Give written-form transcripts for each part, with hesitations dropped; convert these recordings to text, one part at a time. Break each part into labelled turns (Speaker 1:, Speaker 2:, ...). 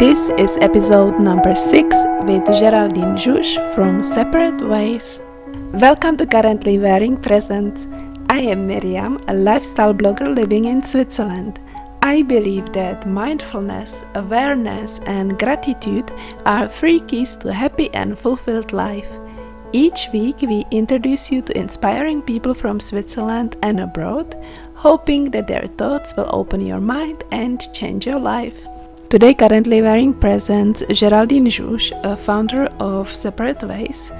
Speaker 1: This is episode number 6 with Géraldine Juge from Separate Ways. Welcome to Currently Wearing Presents. I am Miriam, a lifestyle blogger living in Switzerland. I believe that mindfulness, awareness and gratitude are 3 keys to a happy and fulfilled life. Each week we introduce you to inspiring people from Switzerland and abroad, hoping that their thoughts will open your mind and change your life. Today Currently Wearing presents Géraldine Juge, a founder of Separate Ways.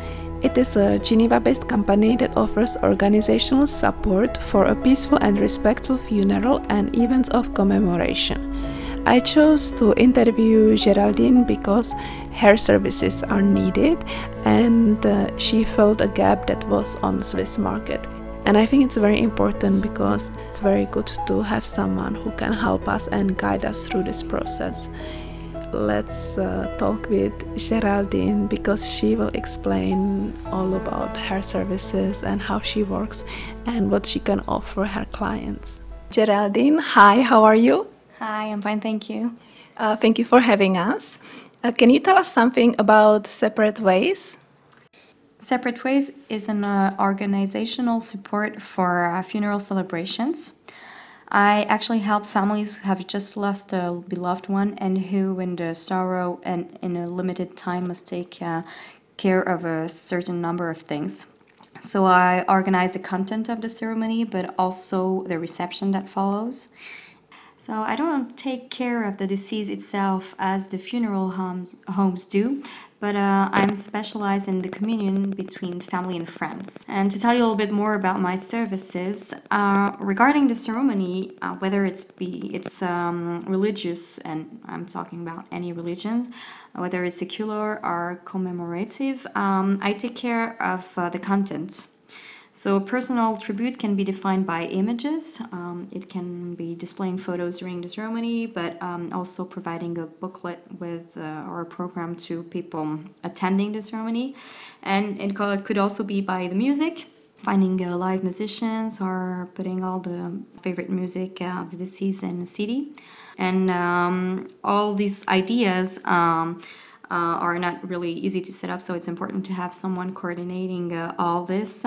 Speaker 1: It is a Geneva-based company that offers organizational support for a peaceful and respectful funeral and events of commemoration. I chose to interview Géraldine because her services are needed and she filled a gap that was on the Swiss market. And I think it's very important because it's very good to have someone who can help us and guide us through this process. Let's talk with Géraldine because she will explain all about her services and how she works and what she can offer her clients. Géraldine, hi, how are you?
Speaker 2: Hi, I'm fine, thank you.
Speaker 1: Thank you for having us. Can you tell us something about Separate Ways?
Speaker 2: Separate Ways is an organizational support for funeral celebrations. I actually help families who have just lost a beloved one and who in the sorrow and in a limited time must take care of a certain number of things. So I organize the content of the ceremony, but also the reception that follows. So I don't take care of the deceased itself as the funeral homes do, but I'm specialized in the communion between family and friends. And to tell you a little bit more about my services, regarding the ceremony, whether it's religious, and I'm talking about any religion, whether it's secular or commemorative, I take care of the content. So a personal tribute can be defined by images. It can be displaying photos during the ceremony, but also providing a booklet with or a program to people attending the ceremony. And it could also be by the music, finding live musicians or putting all the favorite music of the deceased in a CD. And all these ideas are not really easy to set up, so it's important to have someone coordinating all this.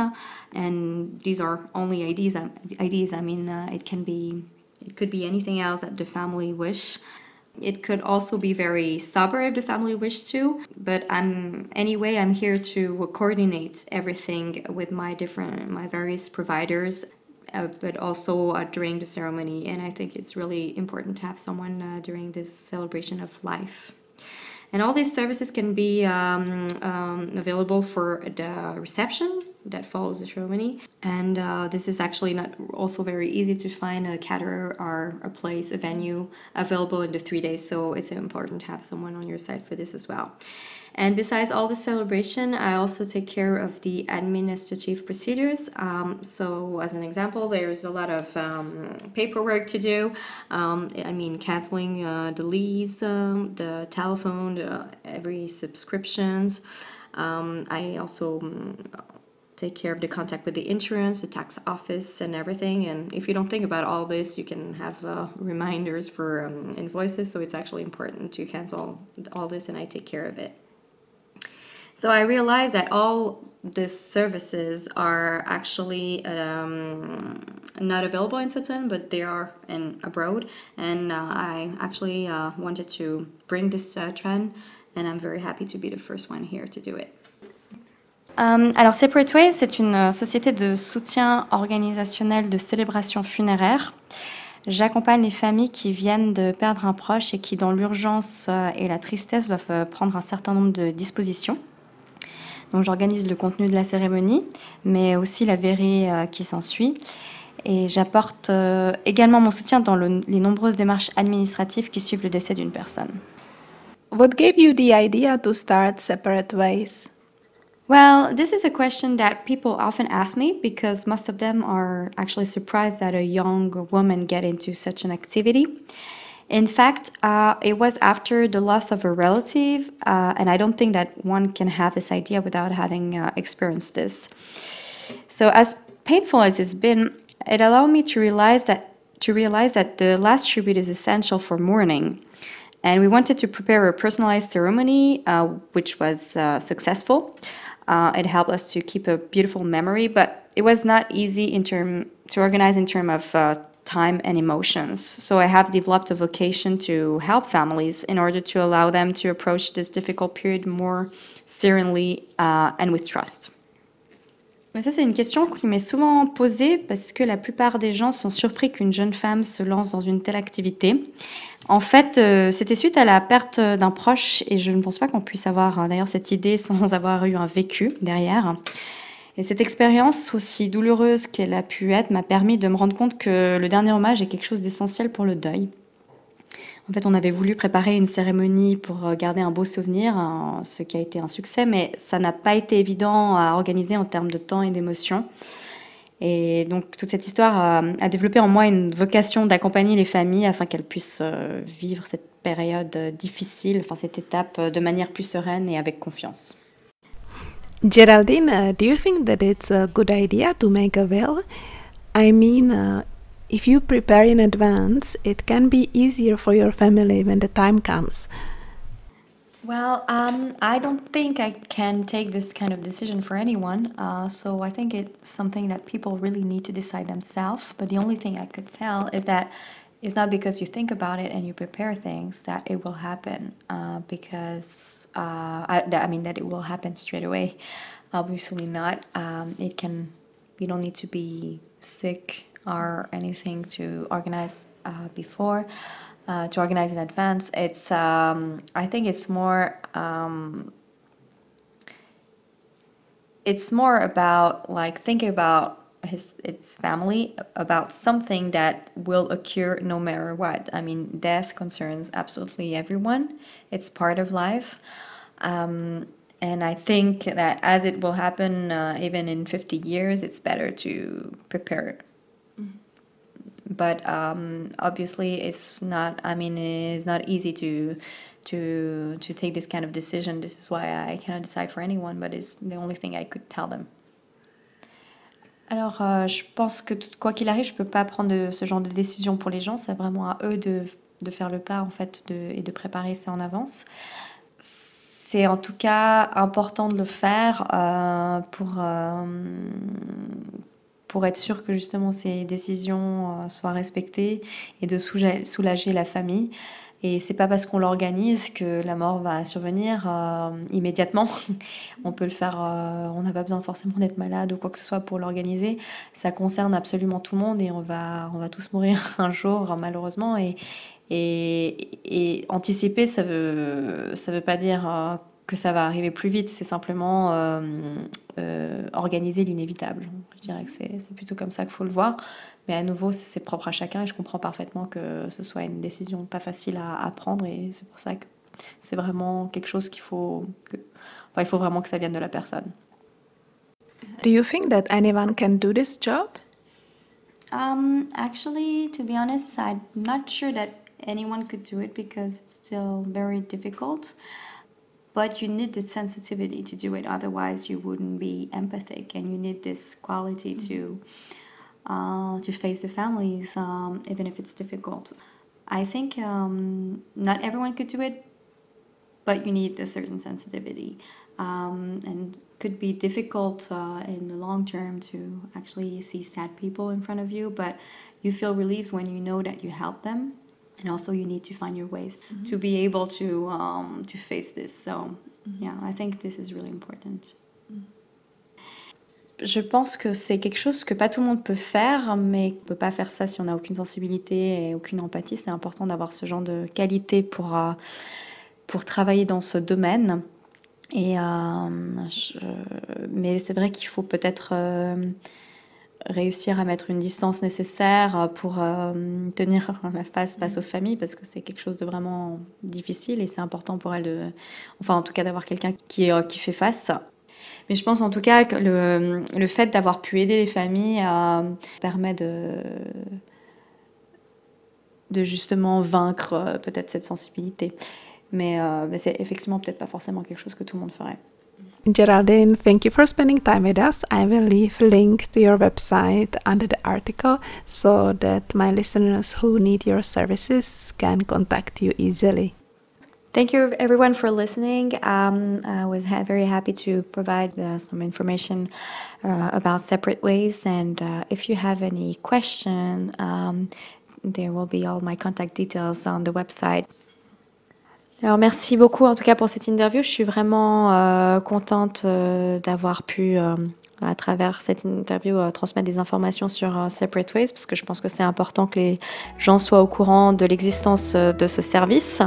Speaker 2: And these are only ideas. I mean, it could be anything else that the family wish. It could also be very sober if the family wish to. But I'm here to coordinate everything with my various providers. But also during the ceremony, and I think it's really important to have someone during this celebration of life. And all these services can be available for the reception that follows the ceremony. And this is actually not also very easy to find a caterer or a venue available in the 3 days. So it's important to have someone on your side for this as well. And besides all the celebration, I also take care of the administrative procedures. So as an example, there's a lot of paperwork to do. Canceling the lease, the telephone, every subscriptions. I also take care of the contact with the insurance, the tax office and everything. And if you don't think about all this, you can have reminders for invoices. So it's actually important to cancel all this, and I take care of it. So I realized that all these services are actually not available in Switzerland, but they are abroad. And I actually wanted to bring this trend, and I'm very happy to be the first one here to do it.
Speaker 3: Alors Separate Ways, c'est une société de soutien organisationnel de célébration funéraire. J'accompagne les familles qui viennent de perdre un proche et qui, dans l'urgence et la tristesse, doivent prendre un certain nombre de dispositions. Donc j'organise le contenu de la cérémonie, mais aussi la veillée qui s'ensuit. Et j'apporte également mon soutien dans les nombreuses démarches administratives qui suivent le décès d'une personne.
Speaker 1: What gave you the idea to start Separate Ways?
Speaker 3: Well, this is a question that people often ask me because most of them are actually surprised that a young woman get into such an activity. In fact, it was after the loss of a relative, and I don't think that one can have this idea without having experienced this. So as painful as it's been, it allowed me to realize that the last tribute is essential for mourning. And we wanted to prepare a personalized ceremony, which was successful. It helped us to keep a beautiful memory, but it was not easy to organize in terms of time and emotions. So I have developed a vocation to help families in order to allow them to approach this difficult period more serenely and with trust. Mais ça, c'est une question qui m'est souvent posée parce que la plupart des gens sont surpris qu'une jeune femme se lance dans une telle activité. En fait, c'était suite à la perte d'un proche et je ne pense pas qu'on puisse avoir d'ailleurs cette idée sans avoir eu un vécu derrière. Et cette expérience, aussi douloureuse qu'elle a pu être, m'a permis de me rendre compte que le dernier hommage est quelque chose d'essentiel pour le deuil. En fait, on avait voulu préparer une cérémonie pour garder un beau souvenir, ce qui a été un succès, mais ça n'a pas été évident à organiser en termes de temps et d'émotion. Et donc, toute cette histoire a développé en moi une vocation d'accompagner les familles afin qu'elles puissent vivre cette période difficile, enfin cette étape de manière plus sereine et avec confiance.
Speaker 1: Géraldine, do you think that it's a good idea to make a will? I mean, if you prepare in advance, it can be easier for your family when the time comes.
Speaker 2: Well, I don't think I can take this kind of decision for anyone. So I think it's something that people really need to decide themselves. But the only thing I could tell is that it's not because you think about it and you prepare things that it will happen. Because I mean that it will happen straight away. Obviously not. You don't need to be sick or anything to organize before. To organize in advance, it's I think it's more about like thinking about its family, about something that will occur no matter what. I mean, death concerns absolutely everyone. It's part of life. And I think that as it will happen even in 50 years, it's better to prepare. But obviously, it's not easy to take this kind of decision. This is why I cannot decide for anyone, but it's the only thing I could tell them.
Speaker 3: Alors, je pense que quoi qu'il arrive, je peux pas prendre ce genre de décision pour les gens. C'est vraiment à eux de faire le pas en fait et de préparer ça en avance. C'est en tout cas important de le faire pour être sûr que justement ces décisions soient respectées et de soulager la famille. Et c'est pas parce qu'on l'organise que la mort va survenir immédiatement. On peut le faire, on n'a pas besoin forcément d'être malade ou quoi que ce soit pour l'organiser. Ça concerne absolument tout le monde et on va tous mourir un jour malheureusement. Et anticiper, ça veut pas dire que ça va arriver plus vite, c'est simplement organiser l'inévitable. Je dirais que c'est plutôt comme ça qu'il faut le voir. Mais à nouveau, c'est propre à chacun et je comprends parfaitement que ce soit une décision pas facile à prendre et c'est pour ça que c'est vraiment quelque chose il faut vraiment que ça vienne de la personne.
Speaker 1: Do you think that anyone can do this job?
Speaker 2: Actually, to be honest, I'm not sure that anyone could do it because it's still very difficult. But you need this sensitivity to do it, otherwise you wouldn't be empathic, and you need this quality to face the families, even if it's difficult. I think not everyone could do it, but you need a certain sensitivity, and could be difficult in the long term to actually see sad people in front of you, but you feel relieved when you know that you help them. And also you need to find your ways to be able to face this. So, yeah, I think this is really important.
Speaker 3: Je pense que c'est quelque chose que pas tout le monde peut faire, mais on peut pas faire ça si on n'a aucune sensibilité et aucune empathie. C'est important d'avoir ce genre de qualité pour travailler dans ce domaine. Et mais c'est vrai qu'il faut peut-être réussir à mettre une distance nécessaire pour tenir la face aux familles, parce que c'est quelque chose de vraiment difficile et c'est important pour elles en tout cas d'avoir quelqu'un qui fait face. Mais je pense en tout cas que le fait d'avoir pu aider les familles permet de justement vaincre peut-être cette sensibilité. Mais c'est effectivement peut-être pas forcément quelque chose que tout le monde ferait.
Speaker 1: Géraldine, thank you for spending time with us. I will leave a link to your website under the article so that my listeners who need your services can contact you easily.
Speaker 3: Thank you everyone for listening. I was very happy to provide some information about separate ways, and if you have any question, there will be all my contact details on the website. Alors merci beaucoup en tout cas pour cette interview. Je suis vraiment contente d'avoir pu à travers cette interview transmettre des informations sur Separate Ways, parce que je pense que c'est important que les gens soient au courant de l'existence de ce service,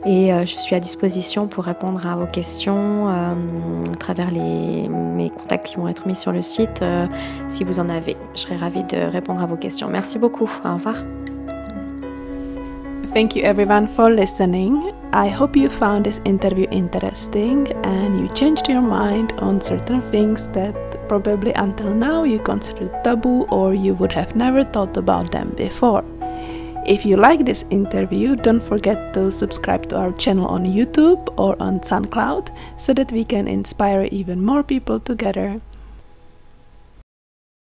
Speaker 3: et je suis à disposition pour répondre à vos questions à travers mes contacts qui vont être mis sur le site. Si vous en avez, je serai ravie de répondre à vos questions. Merci beaucoup. Au revoir.
Speaker 1: Thank you everyone for listening. I hope you found this interview interesting and you changed your mind on certain things that probably until now you considered taboo or you would have never thought about them before. If you like this interview, don't forget to subscribe to our channel on YouTube or on SoundCloud so that we can inspire even more people together.